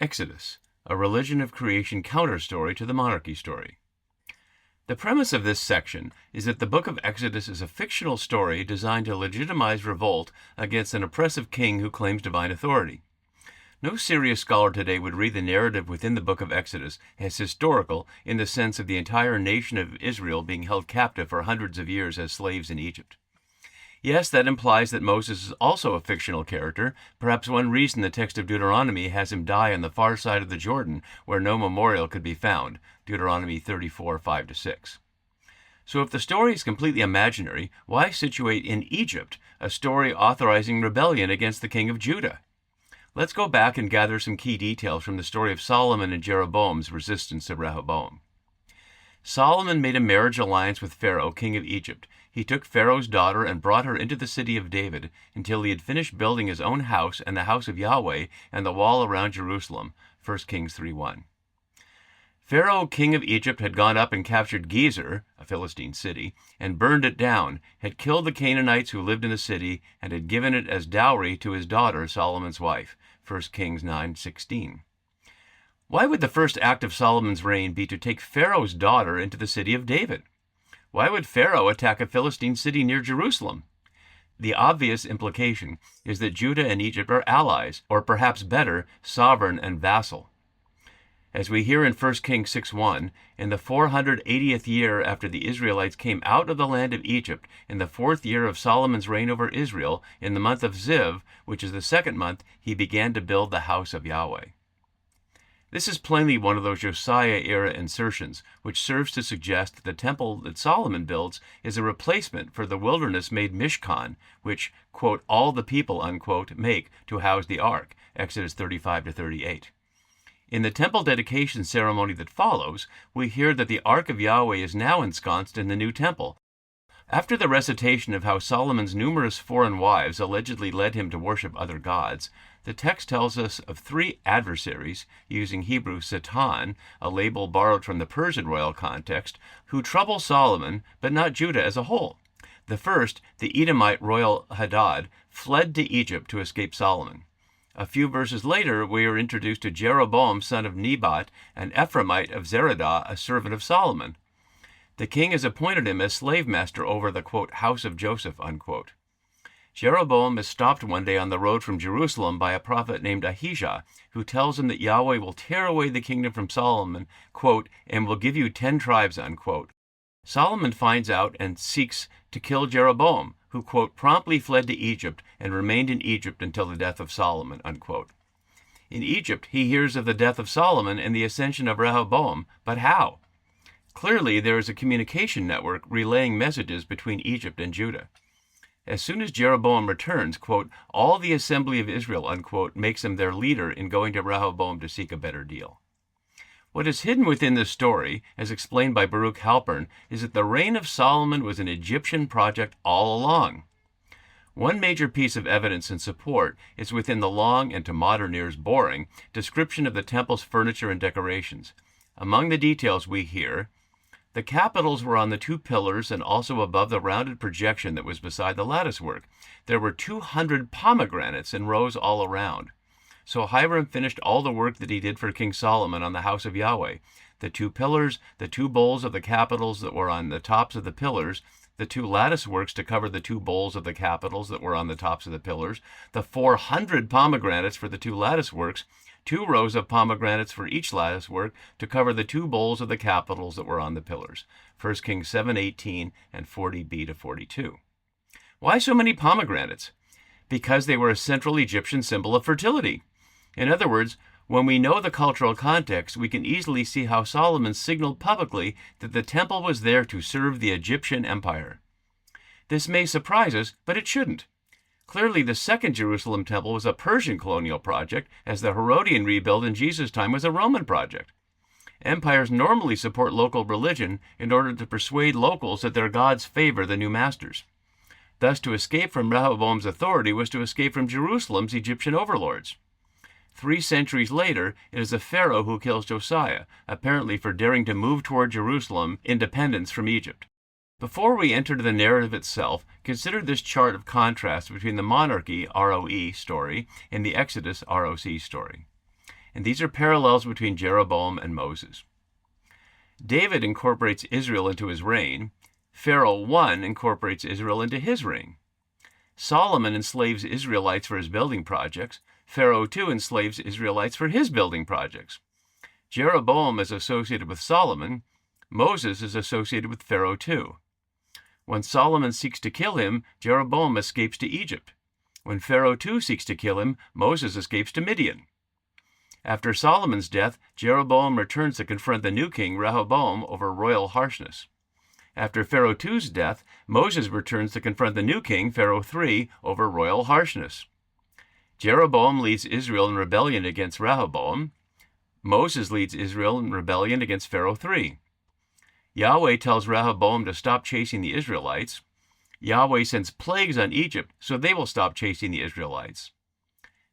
Exodus, a religion of creation counter-story to the Monarchy Story. The premise of this section is that the book of Exodus is a fictional story designed to legitimize revolt against an oppressive king who claims divine authority. No serious scholar today would read the narrative within the book of Exodus as historical in the sense of the entire nation of Israel being held captive for hundreds of years as slaves in Egypt. Yes, that implies that Moses is also a fictional character, perhaps one reason the text of Deuteronomy has him die on the far side of the Jordan, where no memorial could be found, Deuteronomy 34, 5-6. So if the story is completely imaginary, why situate in Egypt a story authorizing rebellion against the king of Judah? Let's go back and gather some key details from the story of Solomon and Jeroboam's resistance to Rehoboam. Solomon made a marriage alliance with Pharaoh, king of Egypt. He took Pharaoh's daughter and brought her into the city of David until he had finished building his own house and the house of Yahweh and the wall around Jerusalem, 1 Kings 3:1. Pharaoh, king of Egypt, had gone up and captured Gezer, a Philistine city, and burned it down, had killed the Canaanites who lived in the city, and had given it as dowry to his daughter, Solomon's wife, 1 Kings 9:16. Why would the first act of Solomon's reign be to take Pharaoh's daughter into the city of David? Why would Pharaoh attack a Philistine city near Jerusalem? The obvious implication is that Judah and Egypt are allies, or perhaps better, sovereign and vassal. As we hear in 1 Kings 6:1, in the 480th year after the Israelites came out of the land of Egypt, in the 4th year of Solomon's reign over Israel, in the month of Ziv, which is the 2nd month, he began to build the house of Yahweh. This is plainly one of those Josiah-era insertions, which serves to suggest that the temple that Solomon builds is a replacement for the wilderness-made Mishkan, which, quote, all the people, unquote, make to house the ark, Exodus 35-38. In the temple dedication ceremony that follows, we hear that the ark of Yahweh is now ensconced in the new temple. After the recitation of how Solomon's numerous foreign wives allegedly led him to worship other gods, the text tells us of 3 adversaries, using Hebrew Satan, a label borrowed from the Persian royal context, who trouble Solomon, but not Judah as a whole. The first, the Edomite royal Hadad, fled to Egypt to escape Solomon. A few verses later, we are introduced to Jeroboam, son of Nebat, an Ephraimite of Zeradah, a servant of Solomon. The king has appointed him as slave master over the, quote, house of Joseph, unquote. Jeroboam is stopped one day on the road from Jerusalem by a prophet named Ahijah, who tells him that Yahweh will tear away the kingdom from Solomon, quote, and will give you 10 tribes, unquote. Solomon finds out and seeks to kill Jeroboam, who, quote, promptly fled to Egypt and remained in Egypt until the death of Solomon, unquote. In Egypt, he hears of the death of Solomon and the ascension of Rehoboam, but how? Clearly, there is a communication network relaying messages between Egypt and Judah. As soon as Jeroboam returns, quote, all the assembly of Israel, unquote, makes him their leader in going to Rehoboam to seek a better deal. What is hidden within this story, as explained by Baruch Halpern, is that the reign of Solomon was an Egyptian project all along. One major piece of evidence in support is within the long, and to modern ears boring, description of the temple's furniture and decorations. Among the details we hear, the capitals were on the 2 pillars and also above the rounded projection that was beside the latticework. There were 200 pomegranates in rows all around. So Hiram finished all the work that he did for King Solomon on the house of Yahweh. The 2 pillars, the 2 bowls of the capitals that were on the tops of the pillars, the 2 latticeworks to cover the 2 bowls of the capitals that were on the tops of the pillars, the 400 pomegranates for the 2 latticeworks, 2 rows of pomegranates for each latticework to cover the 2 bowls of the capitals that were on the pillars, 1 Kings 7:18 and 40b-42. Why so many pomegranates? Because they were a central Egyptian symbol of fertility. In other words, when we know the cultural context, we can easily see how Solomon signaled publicly that the temple was there to serve the Egyptian empire. This may surprise us, but it shouldn't. Clearly, the second Jerusalem temple was a Persian colonial project, as the Herodian rebuild in Jesus' time was a Roman project. Empires normally support local religion in order to persuade locals that their gods favor the new masters. Thus, to escape from Rehoboam's authority was to escape from Jerusalem's Egyptian overlords. 3 centuries later, it is a pharaoh who kills Josiah, apparently for daring to move toward Jerusalem independence from Egypt. Before we enter the narrative itself, consider this chart of contrast between the Monarchy ROE story and the Exodus ROC story. and these are parallels between Jeroboam and Moses. David incorporates Israel into his reign. Pharaoh 1 incorporates Israel into his reign. Solomon enslaves Israelites for his building projects. Pharaoh 2 enslaves Israelites for his building projects. Jeroboam is associated with Solomon. Moses is associated with Pharaoh 2. When Solomon seeks to kill him, Jeroboam escapes to Egypt. When Pharaoh 2 seeks to kill him, Moses escapes to Midian. After Solomon's death, Jeroboam returns to confront the new king, Rehoboam, over royal harshness. After Pharaoh 2's death, Moses returns to confront the new king, Pharaoh 3, over royal harshness. Jeroboam leads Israel in rebellion against Rehoboam. Moses leads Israel in rebellion against Pharaoh 3. Yahweh tells Rehoboam to stop chasing the Israelites. Yahweh sends plagues on Egypt so they will stop chasing the Israelites.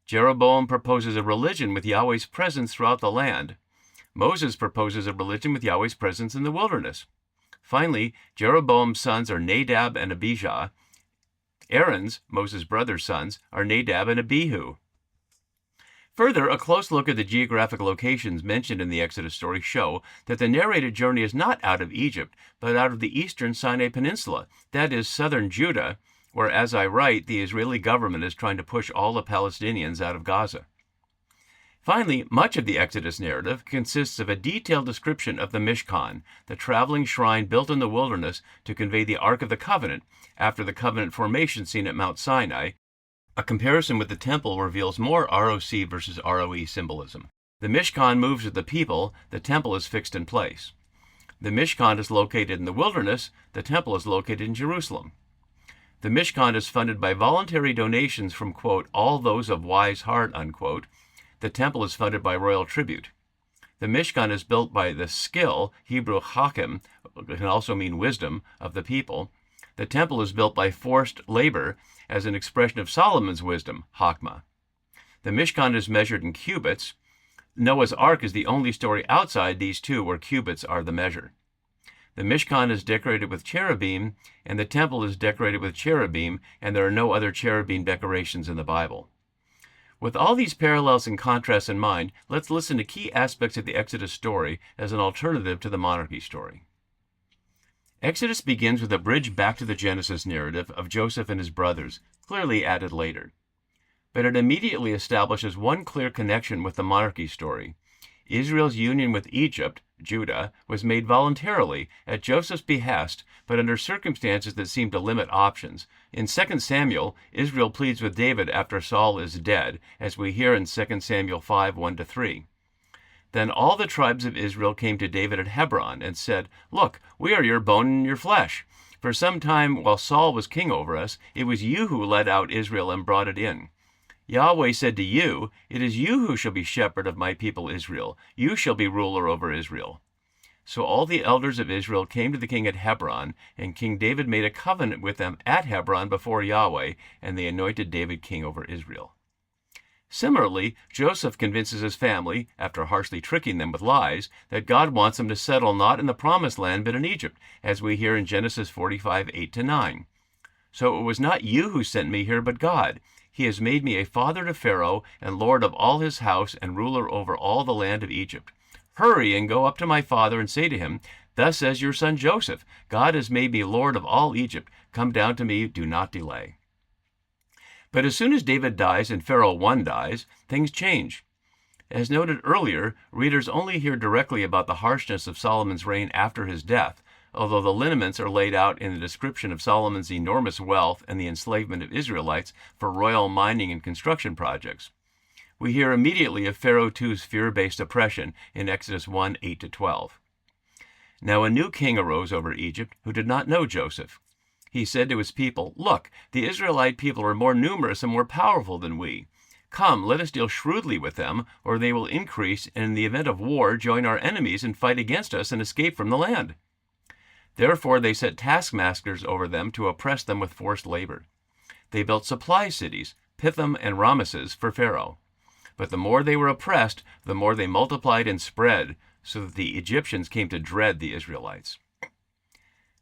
Jeroboam proposes a religion with Yahweh's presence throughout the land. Moses proposes a religion with Yahweh's presence in the wilderness. Finally, Jeroboam's sons are Nadab and Abijah. Aaron's, Moses' brother's sons, are Nadab and Abihu. Further, a close look at the geographic locations mentioned in the Exodus story show that the narrated journey is not out of Egypt, but out of the eastern Sinai Peninsula, that is, southern Judah, where, as I write, the Israeli government is trying to push all the Palestinians out of Gaza. Finally, much of the Exodus narrative consists of a detailed description of the Mishkan, the traveling shrine built in the wilderness to convey the Ark of the Covenant after the covenant formation seen at Mount Sinai. A comparison with the temple reveals more ROC versus ROE symbolism. The Mishkan moves with the people, the temple is fixed in place. The Mishkan is located in the wilderness, the temple is located in Jerusalem. The Mishkan is funded by voluntary donations from, quote, all those of wise heart, unquote. The temple is funded by royal tribute. The Mishkan is built by the skill, Hebrew hakim, can also mean wisdom, of the people. The temple is built by forced labor as an expression of Solomon's wisdom, Hakmah. The Mishkan is measured in cubits. Noah's Ark is the only story outside these two where cubits are the measure. The Mishkan is decorated with cherubim, and the temple is decorated with cherubim, and there are no other cherubim decorations in the Bible. With all these parallels and contrasts in mind, let's listen to key aspects of the Exodus story as an alternative to the monarchy story. Exodus begins with a bridge back to the Genesis narrative of Joseph and his brothers, clearly added later. But it immediately establishes one clear connection with the monarchy story. Israel's union with Egypt, Judah, was made voluntarily at Joseph's behest, but under circumstances that seem to limit options. In 2 Samuel, Israel pleads with David after Saul is dead, as we hear in 2 Samuel 5, 1-3. Then all the tribes of Israel came to David at Hebron and said, Look, we are your bone and your flesh. For some time while Saul was king over us, it was you who led out Israel and brought it in. Yahweh said to you, It is you who shall be shepherd of my people Israel. You shall be ruler over Israel. So all the elders of Israel came to the king at Hebron, and King David made a covenant with them at Hebron before Yahweh, and they anointed David king over Israel. Similarly, Joseph convinces his family, after harshly tricking them with lies, that God wants them to settle not in the promised land but in Egypt, as we hear in Genesis 45, 8-9. So it was not you who sent me here, but God. He has made me a father to Pharaoh, and lord of all his house, and ruler over all the land of Egypt. Hurry and go up to my father and say to him, Thus says your son Joseph, God has made me lord of all Egypt. Come down to me, do not delay. But as soon as David dies and Pharaoh 1 dies, things change. As noted earlier, readers only hear directly about the harshness of Solomon's reign after his death, although the lineaments are laid out in the description of Solomon's enormous wealth and the enslavement of Israelites for royal mining and construction projects. We hear immediately of Pharaoh II's fear-based oppression in Exodus 1, 8-12. Now a new king arose over Egypt who did not know Joseph. He said to his people, Look, the Israelite people are more numerous and more powerful than we. Come, let us deal shrewdly with them, or they will increase, and in the event of war join our enemies and fight against us and escape from the land. Therefore they set taskmasters over them to oppress them with forced labor. They built supply cities, Pithom and Rameses, for Pharaoh. But the more they were oppressed, the more they multiplied and spread, so that the Egyptians came to dread the Israelites.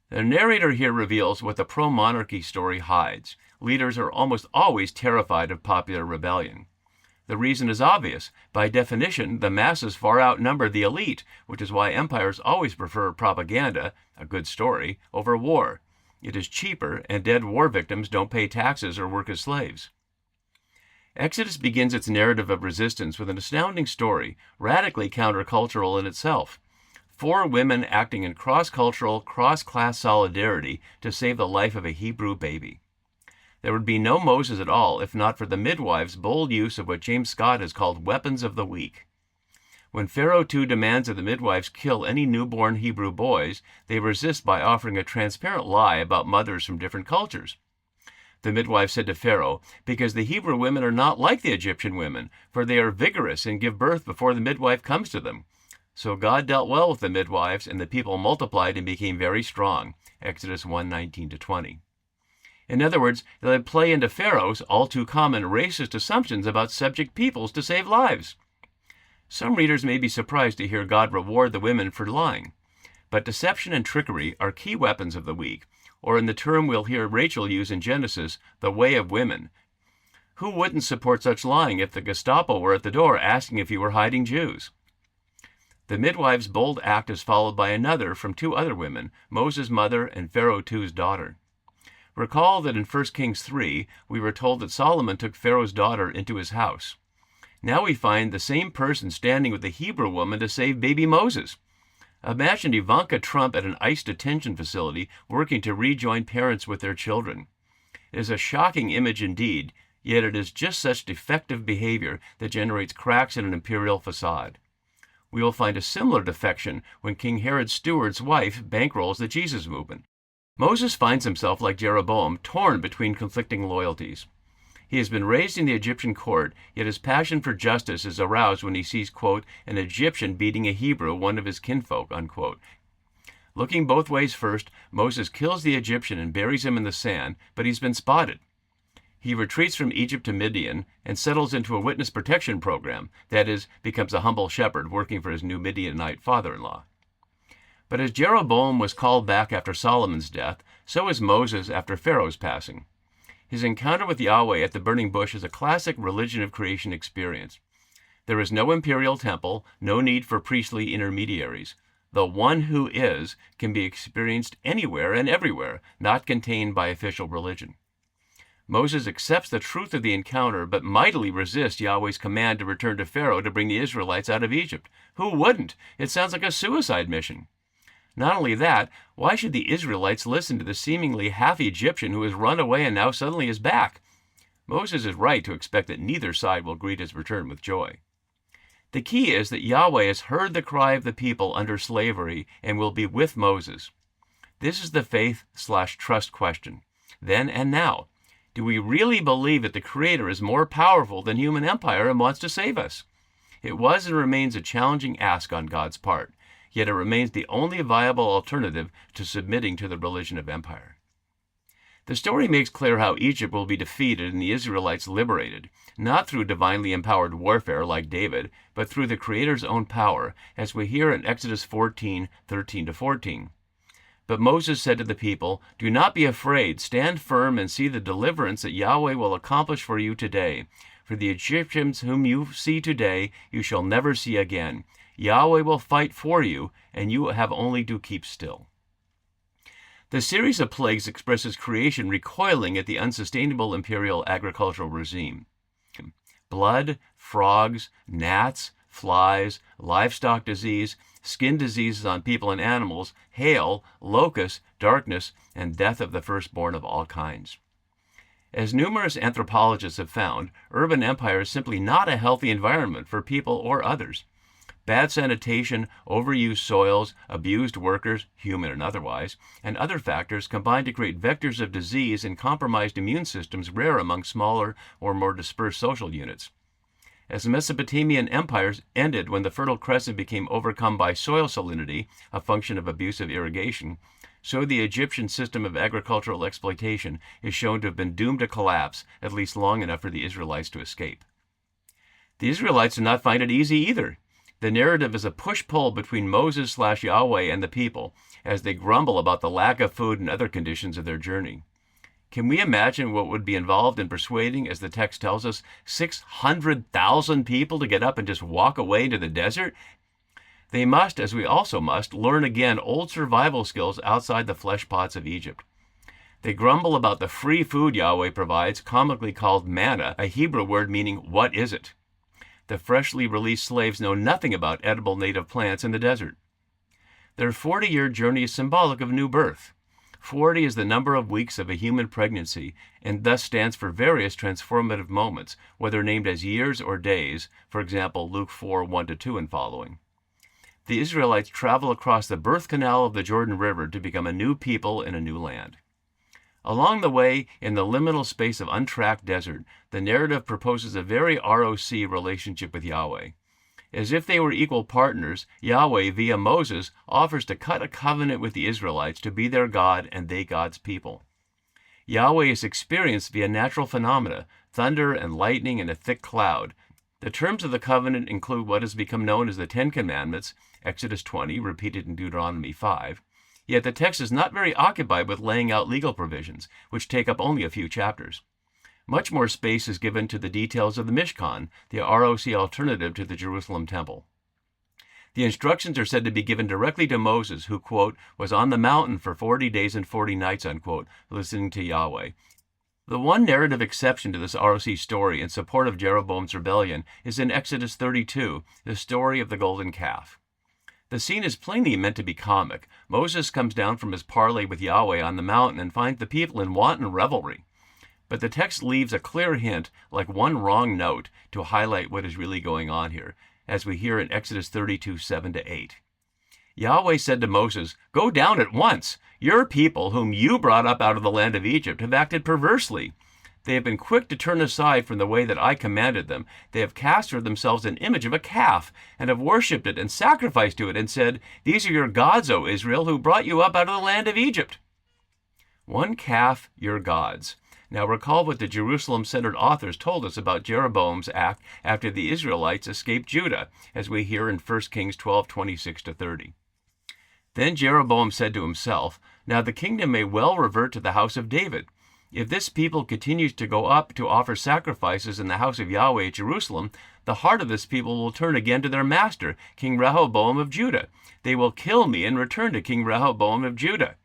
The narrator here reveals what the pro-monarchy story hides. Leaders are almost always terrified of popular rebellion. The reason is obvious. By definition, the masses far outnumber the elite, which is why empires always prefer propaganda, a good story, over war. It is cheaper, and dead war victims don't pay taxes or work as slaves. Exodus begins its narrative of resistance with an astounding story, radically countercultural in itself. 4 women acting in cross-cultural, cross-class solidarity to save the life of a Hebrew baby. There would be no Moses at all if not for the midwives' bold use of what James Scott has called weapons of the weak. When Pharaoh too demands that the midwives kill any newborn Hebrew boys, they resist by offering a transparent lie about mothers from different cultures. The midwife said to Pharaoh, "Because the Hebrew women are not like the Egyptian women, for they are vigorous and give birth before the midwife comes to them." So God dealt well with the midwives, and the people multiplied and became very strong. Exodus 1:19-20. In other words, they play into Pharaoh's all too common racist assumptions about subject peoples to save lives. Some readers may be surprised to hear God reward the women for lying. But deception and trickery are key weapons of the weak, or in the term we'll hear Rachel use in Genesis, the way of women. Who wouldn't support such lying if the Gestapo were at the door asking if you were hiding Jews? The midwife's bold act is followed by another from 2 other women, Moses' mother and Pharaoh II's daughter. Recall that in 1 Kings 3, we were told that Solomon took Pharaoh's daughter into his house. Now we find the same person standing with the Hebrew woman to save baby Moses. Imagine Ivanka Trump at an ICE detention facility working to rejoin parents with their children. It is a shocking image indeed, yet it is just such defective behavior that generates cracks in an imperial facade. We will find a similar defection when King Herod's steward's wife bankrolls the Jesus movement. Moses finds himself, like Jeroboam, torn between conflicting loyalties. He has been raised in the Egyptian court, yet his passion for justice is aroused when he sees, quote, an Egyptian beating a Hebrew, one of his kinfolk, unquote. Looking both ways first, Moses kills the Egyptian and buries him in the sand, but he's been spotted. He retreats from Egypt to Midian and settles into a witness protection program, that is, becomes a humble shepherd working for his new Midianite father-in-law. But as Jeroboam was called back after Solomon's death, so is Moses after Pharaoh's passing. His encounter with Yahweh at the burning bush is a classic religion of creation experience. There is no imperial temple, no need for priestly intermediaries. The one who is can be experienced anywhere and everywhere, not contained by official religion. Moses accepts the truth of the encounter, but mightily resists Yahweh's command to return to Pharaoh to bring the Israelites out of Egypt. Who wouldn't? It sounds like a suicide mission. Not only that, why should the Israelites listen to the seemingly half-Egyptian who has run away and now suddenly is back? Moses is right to expect that neither side will greet his return with joy. The key is that Yahweh has heard the cry of the people under slavery and will be with Moses. This is the faith/trust question. Then and now, do we really believe that the Creator is more powerful than human empire and wants to save us? It was and remains a challenging ask on God's part, yet it remains the only viable alternative to submitting to the religion of empire. The story makes clear how Egypt will be defeated and the Israelites liberated, not through divinely empowered warfare like David, but through the Creator's own power, as we hear in Exodus 14:13-14. But Moses said to the people, "Do not be afraid, stand firm and see the deliverance that Yahweh will accomplish for you today. For the Egyptians whom you see today, you shall never see again. Yahweh will fight for you, and you have only to keep still." The series of plagues expresses creation recoiling at the unsustainable imperial agricultural regime. Blood, frogs, gnats, flies, livestock disease, skin diseases on people and animals, hail, locusts, darkness, and death of the firstborn of all kinds. As numerous anthropologists have found, urban empire is simply not a healthy environment for people or others. Bad sanitation, overused soils, abused workers, human and otherwise, and other factors combine to create vectors of disease and compromised immune systems rare among smaller or more dispersed social units. As Mesopotamian empires ended when the Fertile Crescent became overcome by soil salinity, a function of abusive irrigation, so the Egyptian system of agricultural exploitation is shown to have been doomed to collapse, at least long enough for the Israelites to escape. The Israelites do not find it easy either. The narrative is a push-pull between Moses/Yahweh and the people, as they grumble about the lack of food and other conditions of their journey. Can we imagine what would be involved in persuading, as the text tells us, 600,000 people to get up and just walk away into the desert? They must, as we also must, learn again old survival skills outside the flesh pots of Egypt. They grumble about the free food Yahweh provides, comically called manna, a Hebrew word meaning, "what is it?" The freshly released slaves know nothing about edible native plants in the desert. Their 40-year journey is symbolic of new birth. 40 is the number of weeks of a human pregnancy, and thus stands for various transformative moments, whether named as years or days, for example, Luke 4, 1-2 and following. The Israelites travel across the birth canal of the Jordan River to become a new people in a new land. Along the way, in the liminal space of untracked desert, the narrative proposes a very ROC relationship with Yahweh. As if they were equal partners, Yahweh, via Moses, offers to cut a covenant with the Israelites to be their God and they God's people. Yahweh is experienced via natural phenomena, thunder and lightning and a thick cloud. The terms of the covenant include what has become known as the Ten Commandments, Exodus 20, repeated in Deuteronomy 5. Yet the text is not very occupied with laying out legal provisions, which take up only a few chapters. Much more space is given to the details of the Mishkan, the ROC alternative to the Jerusalem temple. The instructions are said to be given directly to Moses, who, quote, was on the mountain for 40 days and 40 nights, unquote, listening to Yahweh. The one narrative exception to this ROC story in support of Jeroboam's rebellion is in Exodus 32, the story of the golden calf. The scene is plainly meant to be comic. Moses comes down from his parley with Yahweh on the mountain and finds the people in wanton revelry. But the text leaves a clear hint, like one wrong note, to highlight what is really going on here, as we hear in Exodus 32, 7-8. Yahweh said to Moses, "Go down at once. Your people, whom you brought up out of the land of Egypt, have acted perversely. They have been quick to turn aside from the way that I commanded them. They have cast for themselves an image of a calf, and have worshipped it and sacrificed to it, and said, 'These are your gods, O Israel, who brought you up out of the land of Egypt.'" One calf, your gods. Now recall what the Jerusalem-centered authors told us about Jeroboam's act after the Israelites escaped Judah, as we hear in 1 Kings 12, 26-30. Then Jeroboam said to himself, "Now the kingdom may well revert to the house of David. If this people continues to go up to offer sacrifices in the house of Yahweh at Jerusalem, the heart of this people will turn again to their master, King Rehoboam of Judah. They will kill me and return to King Rehoboam of Judah."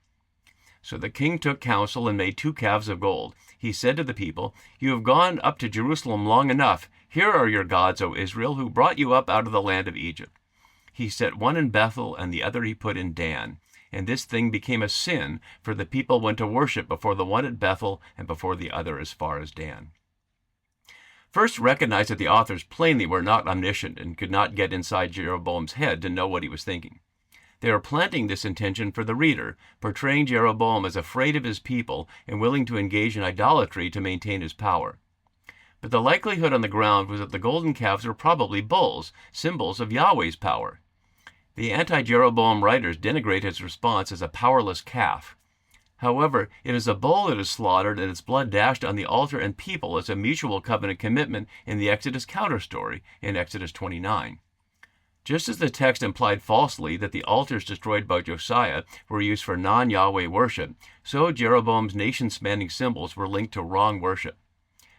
So the king took counsel and made 2 calves of gold. He said to the people, "You have gone up to Jerusalem long enough. Here are your gods, O Israel, who brought you up out of the land of Egypt." He set one in Bethel and the other he put in Dan. And this thing became a sin, for the people went to worship before the one at Bethel and before the other as far as Dan. First, recognize that the authors plainly were not omniscient and could not get inside Jeroboam's head to know what he was thinking. They are planting this intention for the reader, portraying Jeroboam as afraid of his people and willing to engage in idolatry to maintain his power. But the likelihood on the ground was that the golden calves were probably bulls, symbols of Yahweh's power. The anti-Jeroboam writers denigrate his response as a powerless calf. However, it is a bull that is slaughtered and its blood dashed on the altar and people as a mutual covenant commitment in the Exodus counter-story in Exodus 29. Just as the text implied falsely that the altars destroyed by Josiah were used for non-Yahweh worship, so Jeroboam's nation-spanning symbols were linked to wrong worship.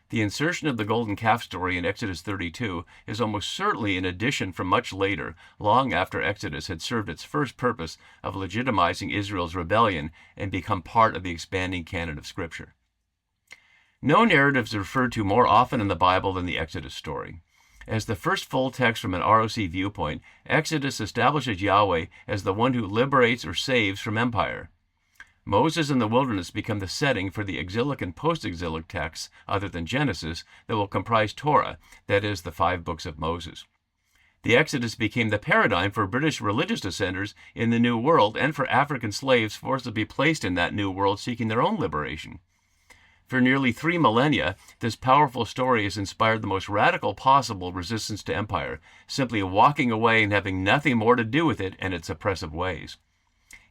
The insertion of the golden calf story in Exodus 32 is almost certainly an addition from much later, long after Exodus had served its first purpose of legitimizing Israel's rebellion and become part of the expanding canon of Scripture. No narrative is referred to more often in the Bible than the Exodus story. As the first full text from an ROC viewpoint, Exodus establishes Yahweh as the one who liberates or saves from empire. Moses in the wilderness become the setting for the exilic and post-exilic texts, other than Genesis, that will comprise Torah, that is, the 5 books of Moses. The Exodus became the paradigm for British religious dissenters in the New World and for African slaves forced to be placed in that New World seeking their own liberation. For nearly 3 millennia, this powerful story has inspired the most radical possible resistance to empire, simply walking away and having nothing more to do with it and its oppressive ways.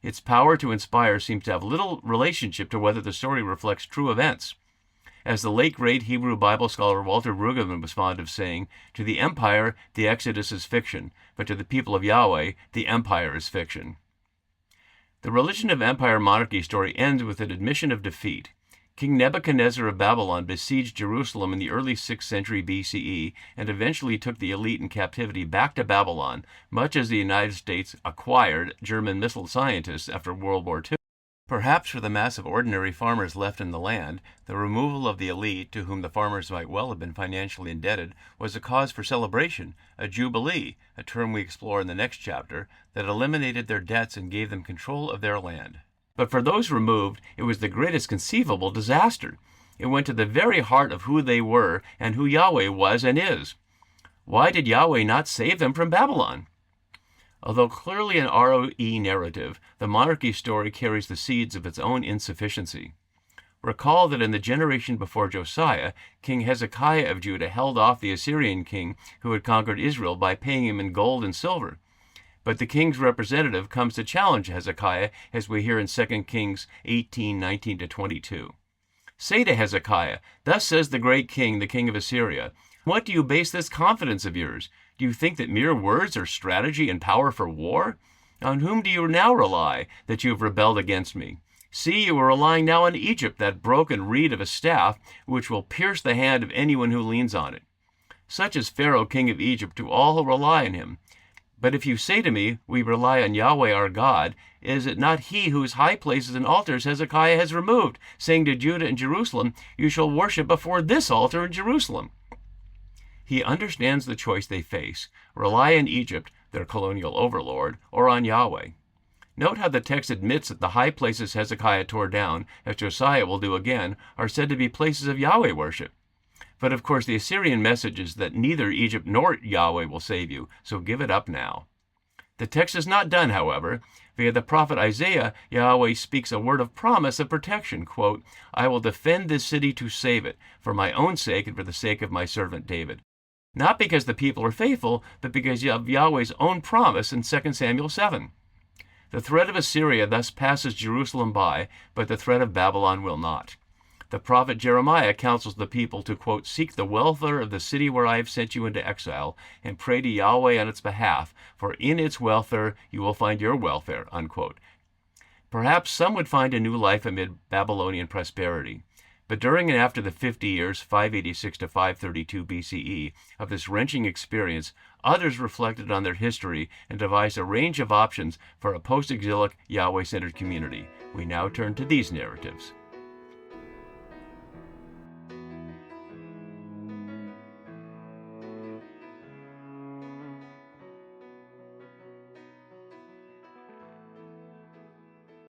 Its power to inspire seems to have little relationship to whether the story reflects true events. As the late great Hebrew Bible scholar Walter Brueggemann was fond of saying, to the empire, the Exodus is fiction, but to the people of Yahweh, the empire is fiction. The religion of empire monarchy story ends with an admission of defeat. King Nebuchadnezzar of Babylon besieged Jerusalem in the early 6th century BCE and eventually took the elite in captivity back to Babylon, much as the United States acquired German missile scientists after World War II. Perhaps for the mass of ordinary farmers left in the land, the removal of the elite, to whom the farmers might well have been financially indebted, was a cause for celebration, a jubilee, a term we explore in the next chapter, that eliminated their debts and gave them control of their land. But for those removed, it was the greatest conceivable disaster. It went to the very heart of who they were and who Yahweh was and is. Why did Yahweh not save them from Babylon? Although clearly an ROE narrative, the monarchy story carries the seeds of its own insufficiency. Recall that in the generation before Josiah, King Hezekiah of Judah held off the Assyrian king who had conquered Israel by paying him in gold and silver. But the king's representative comes to challenge Hezekiah, as we hear in 2 Kings 18:19-22. Say to Hezekiah, "Thus says the great king, the king of Assyria, what do you base this confidence of yours? Do you think that mere words are strategy and power for war? On whom do you now rely, that you have rebelled against me? See, you are relying now on Egypt, that broken reed of a staff, which will pierce the hand of anyone who leans on it. Such is Pharaoh, king of Egypt, to all who rely on him. But if you say to me, we rely on Yahweh our God, is it not he whose high places and altars Hezekiah has removed, saying to Judah and Jerusalem, you shall worship before this altar in Jerusalem?" He understands the choice they face: rely on Egypt, their colonial overlord, or on Yahweh. Note how the text admits that the high places Hezekiah tore down, as Josiah will do again, are said to be places of Yahweh worship. But of course the Assyrian message is that neither Egypt nor Yahweh will save you, so give it up now. The text is not done, however. Via the prophet Isaiah, Yahweh speaks a word of promise of protection, quote, "I will defend this city to save it, for my own sake and for the sake of my servant David." Not because the people are faithful, but because of Yahweh's own promise in 2 Samuel 7. The threat of Assyria thus passes Jerusalem by, but the threat of Babylon will not. The prophet Jeremiah counsels the people to, quote, "seek the welfare of the city where I have sent you into exile, and pray to Yahweh on its behalf, for in its welfare you will find your welfare," unquote. Perhaps some would find a new life amid Babylonian prosperity. But during and after the 50 years, 586 to 532 BCE, of this wrenching experience, others reflected on their history and devised a range of options for a post-exilic, Yahweh-centered community. We now turn to these narratives.